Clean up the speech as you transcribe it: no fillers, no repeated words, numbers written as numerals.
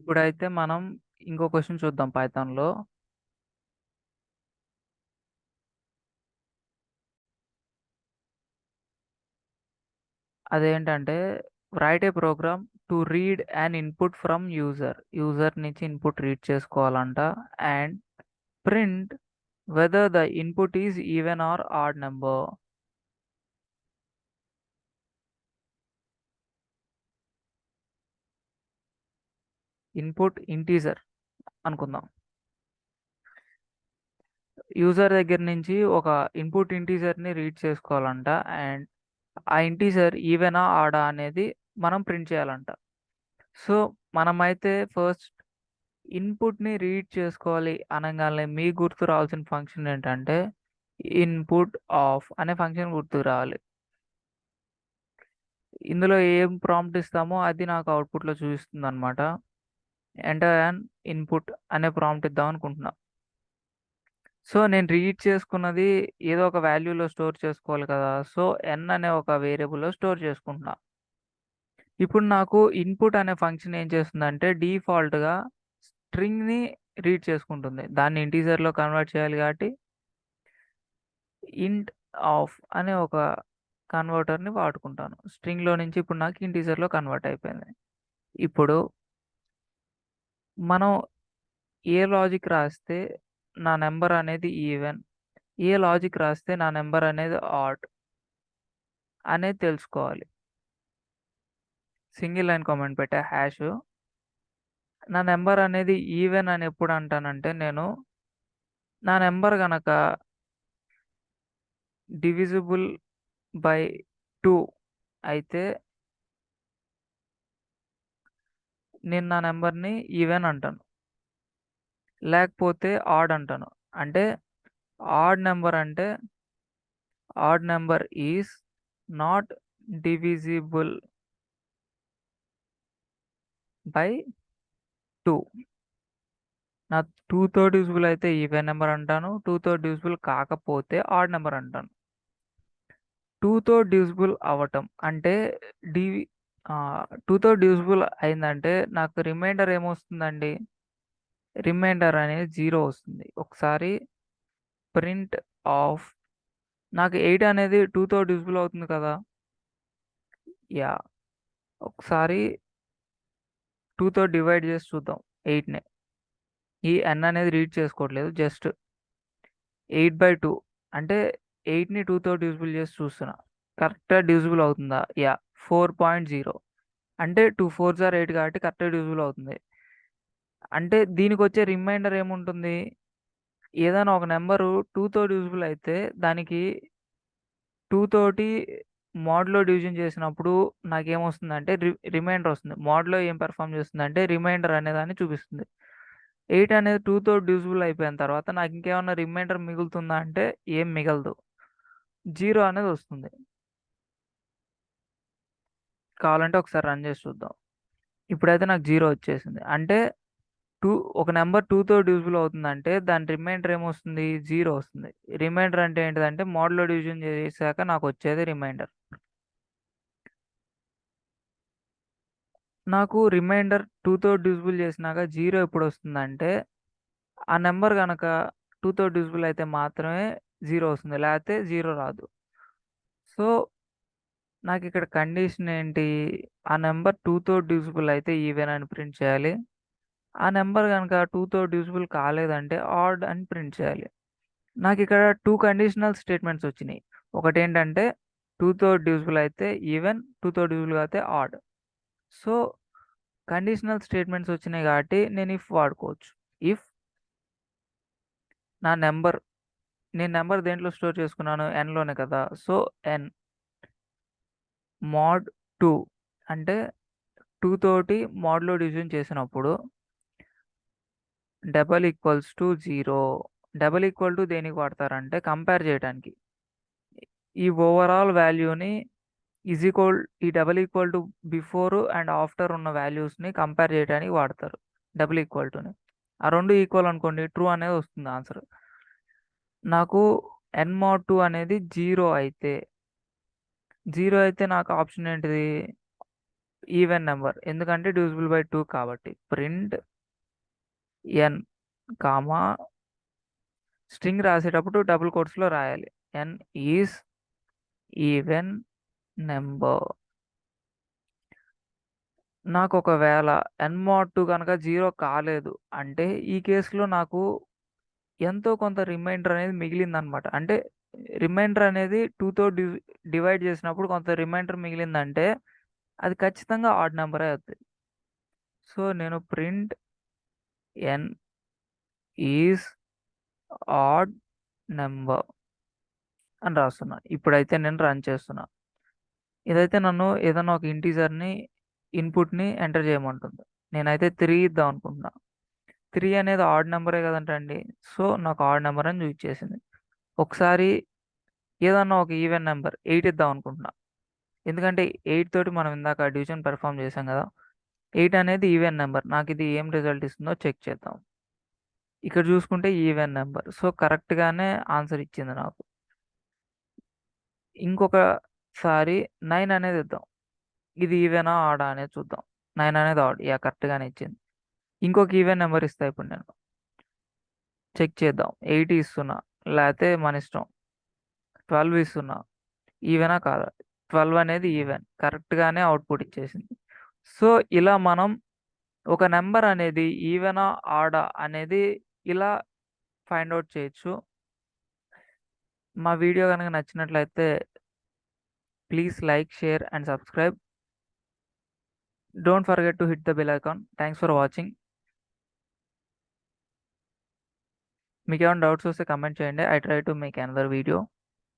ఇప్పుడైతే మనం ఇంకో క్వెషన్ చూద్దాం పైథాన్‌లో. అదేంటంటే write a program to read an input from user. User నుంచి ఇన్‌పుట్ రీడ్ చేసుకోవాలంట. And print whether the input is even or odd number. Input integer అనుకుందాం. యూజర్ దగ్గర నుంచి ఒక ఇన్‌పుట్ ఇంటీజర్‌ని రీడ్ చేసుకోవాలంట. అండ్ ఆ ఇంటీజర్ ఈవెనా ఆడా అనేది మనం ప్రింట్ చేయాలంట. సో మనమైతే ఫస్ట్ ఇన్పుట్‌ని రీడ్ చేసుకోవాలి అనంగానే మీకు గుర్తు రావాల్సిన ఫంక్షన్ ఏంటంటే ఇన్పుట్ ఆఫ్ అనే ఫంక్షన్ గుర్తుకు రావాలి. ఇందులో ఏం ప్రాంప్ట్ ఇస్తామో అది నాకు అవుట్‌పుట్‌లో చూపిస్తుందన్నమాట. ఎంటర్ యాన్ ఇన్పుట్ అనే ప్రాంప్ట్ ఇద్దాం అనుకుంటున్నా. సో నేను రీడ్ చేసుకున్నది ఏదో ఒక వాల్యూలో స్టోర్ చేసుకోవాలి కదా! సో n అనే ఒక వేరియబుల్‌లో స్టోర్ చేసుకుంటున్నా. ఇప్పుడు నాకు ఇన్పుట్ అనే ఫంక్షన్ ఏం చేస్తుందంటే డిఫాల్ట్‌గా స్ట్రింగ్‌ని రీడ్ చేసుకుంటుంది. దాన్ని ఇంటీజర్‌లో కన్వర్ట్ చేయాలి కాబట్టి ఇంట్ ఆఫ్ అనే ఒక కన్వర్టర్‌ని వాడుకుంటాను. స్ట్రింగ్‌లో నుంచి ఇప్పుడు నాకు ఇంటీజర్‌లో కన్వర్ట్ అయిపోయింది. ఇప్పుడు మనం ఏ లాజిక్ రాస్తే నా నంబర్ అనేది ఈవెన్, ఏ లాజిక్ రాస్తే నా నంబర్ అనేది ఆడ్ అనేది తెలుసుకోవాలి. సింగిల్ లైన్ కామెంట్ పెట్టా హాష్. నా నంబర్ అనేది ఈవెన్ అని ఎప్పుడు అంటానంటే నా నంబర్ గనక డివిజిబుల్ బై 2 అయితే నేను నా నంబర్‌ని ఈవెన్ అంటాను. లేకపోతే ఆడ్ అంటాను. అంటే ఆడ్ నంబర్ అంటే odd number is not divisible by 2. నా 2తో డివిజిబుల్ అయితే ఈవెన్ నంబర్ అంటాను. 2తో డివిజిబుల్ కాకపోతే ఆడ్ నంబర్ అంటాను. 2తో డివిజిబుల్ అవ్వటం అంటే డివి 2తో డివిజిబుల్ అయిందంటే నాకు రిమైండర్ ఏమొస్తుందండి? రిమైండర్ అనేది 0 వస్తుంది. ఒకసారి ప్రింట్ ఆఫ్ నాకు 8 అనేది 2తో డివిజిబుల్ అవుతుంది కదా! యాహ్! ఒకసారి 2తో డివైడ్ చేసి చూద్దాం 8ని. ఈ n అనేది రీడ్ చేసుకోవట్లేదు. జస్ట్ 8/2 అంటే 8ని 2తో డివిజిబుల్ చేసి చూస్తున్నా. కరెక్ట్‌గా డివిజిబుల్ అవుతుందా? యాహ్! 4.0 అంటే 2 4s ఆర్ 8 కాబట్టి కరెక్ట్‌గా డివిజిబుల్ అవుతుంది. అంటే దీనికొచ్చే రిమైండర్ ఏముంటుంది? ఏదైనా ఒక నంబరు 2తో డివిజిబుల్ అయితే దానికి 2 తోటి మోడ్‌లో డివిజన్ చేసినప్పుడు నాకేమొస్తుందంటే రిమైండర్ వస్తుంది. మోడ్‌లో ఏం పెర్ఫార్మ్ చేస్తుందంటే రిమైండర్ అనేదాన్ని చూపిస్తుంది. 8 అనేది 2తో డివిజిబుల్ అయిపోయిన తర్వాత నాకింకేమన్నా రిమైండర్ మిగులుతుందా అంటే ఏం మిగలదు. 0 అనేది వస్తుంది. కావాలంటే ఒకసారి రన్ చేసి చూద్దాం. ఇప్పుడైతే నాకు 0 వచ్చేసింది. అంటే 2 ఒక నంబర్ 2తో డివిజిబుల్ అవుతుందంటే దాని రిమైండర్ ఏమొస్తుంది? 0 వస్తుంది. రిమైండర్ అంటే ఏంటిదంటే మోడ్‌లో డివిజన్ చేశాక నాకొచ్చేది రిమైండర్. నాకు రిమైండర్ 2తో డివిజిబుల్ చేసినాక 0 ఎప్పుడొస్తుందంటే ఆ నంబర్ గనక 2తో డివిజిబుల్ అయితే మాత్రమే 0 వస్తుంది. లేతే 0 రాదు. సో, నాకిక్కడ కండిషన్ ఏంటి? ఆ నంబర్ 2తో డివిజిబుల్ అయితే ఈవెన్ అని ప్రింట్ చేయాలి. ఆ నంబర్ గనక 2తో డివిజిబుల్ కాలేదంటే ఆడ్ అని ప్రింట్ చేయాలి. నాకిక్కడ 2 కండిషనల్ స్టేట్మెంట్స్ వచ్చినియి. ఒకటేంటంటే 2తో డివిజిబుల్ అయితే ఈవెన్, 2తో డివిజిబుల్ కాతే ఆడ్. సో, కండిషనల్ స్టేట్మెంట్స్ వచ్చినాయి కాబట్టి నేను ఇఫ్ వాడుకోవచ్చు. ఇఫ్ నా నంబర్ నేను నంబర్ దేంట్లో స్టోర్ చేసుకున్నాను? nలోనే కదా! సో, n మోడ్ 2 అంటే 2 తోటి మోడ్‌లో డివిజన్ చేసినప్పుడు double equals to 0. Double equal to దేనికి వాడతారంటే కంపేర్ చేయటానికి. ఈ ఓవరాల్ వాల్యూని ఈ double equal to before and after ఉన్న వాల్యూస్‌ని కంపేర్ చేయడానికి వాడతారు. డబుల్ ఈక్వల్ టుని. ఆ 2 ఈక్వల్ అనుకోండి ట్రూ అనేది వస్తుంది ఆన్సర్. నాకు n mod 2 అనేది 0 అయితే నాకు ఆప్షన్ ఏంటిది? ఈవెన్ నెంబర్, ఎందుకంటే డివిజిబుల్ బై 2 కాబట్టి. ప్రింట్ ఎన్ కామా, స్ట్రింగ్ రాసేటప్పుడు డబుల్ కోట్స్లో రాయాలి, ఎన్ ఈజ్ ఈవెన్ నెంబర్. నాకు ఒకవేళ ఎన్ mod 2 కనుక 0 కాలేదు అంటే ఈ కేసులో నాకు ఎంతో కొంత రిమైండర్ అనేది మిగిలిందనమాట. అంటే రిమైండర్ అనేది 2తో డివైడ్ చేసినప్పుడు కొంత రిమైండర్ మిగిలిందంటే అది ఖచ్చితంగా ఆడ్ నెంబరే అవుతుంది. సో నేను print N is odd number అని రాస్తున్నా. ఇప్పుడైతే నేను రన్ చేస్తున్నా. ఇదైతే నన్ను ఏదైనా ఒక ఇంటీజర్ని ఇన్పుట్ని ఎంటర్ చేయమంటుంది. నేనైతే 3 ఇద్దాం అనుకుంటున్నా. 3 అనేది ఆడ్ నెంబరే కదంటండి. సో నాకు ఆడ్ నెంబర్ అని చూపించేసింది. ఒకసారి ఏదన్నా ఒక ఈవెన్ నెంబర్ 8 ఇద్దాం అనుకుంటున్నా. ఎందుకంటే 8 తోటి మనం ఇందాక డివిజన్ పెర్ఫామ్ చేసాం కదా. 8 అనేది ఈవెన్ నెంబర్. నాకు ఇది ఏం రిజల్ట్ ఇస్తుందో చెక్ చేద్దాం. ఇక్కడ చూసుకుంటే ఈవెన్ నెంబర్. సో కరెక్ట్గానే ఆన్సర్ ఇచ్చింది నాకు. ఇంకొకసారి 9 అనేది ఇద్దాం. ఇది ఈవెనా ఆడా అనేది చూద్దాం. 9 అనేది ఆడ్, కరెక్ట్గానే ఇచ్చింది. ఇంకొక ఈవెన్ నెంబర్ ఇస్తా ఇప్పుడు నేను. చెక్ చేద్దాం. 8 ఇస్తున్నా, లేకపోతే మన ఇష్టం. 12 ఇస్తున్నా, ఈవెనా కాదా? 12 అనేది ఈవెన్, కరెక్ట్గానే అవుట్పుట్ ఇచ్చేసింది. సో ఇలా మనం ఒక నెంబర్ అనేది ఈవెనా ఆడా అనేది ఇలా ఫైండ్ అవుట్ చేయొచ్చు. మా వీడియో కనుక నచ్చినట్లయితే please like, share and subscribe. Don't forget to hit the bell icon. Thanks for watching. మీకు ఏమైనా డౌట్స్ వస్తే కమెంట్ చేయండి. I try to make another video.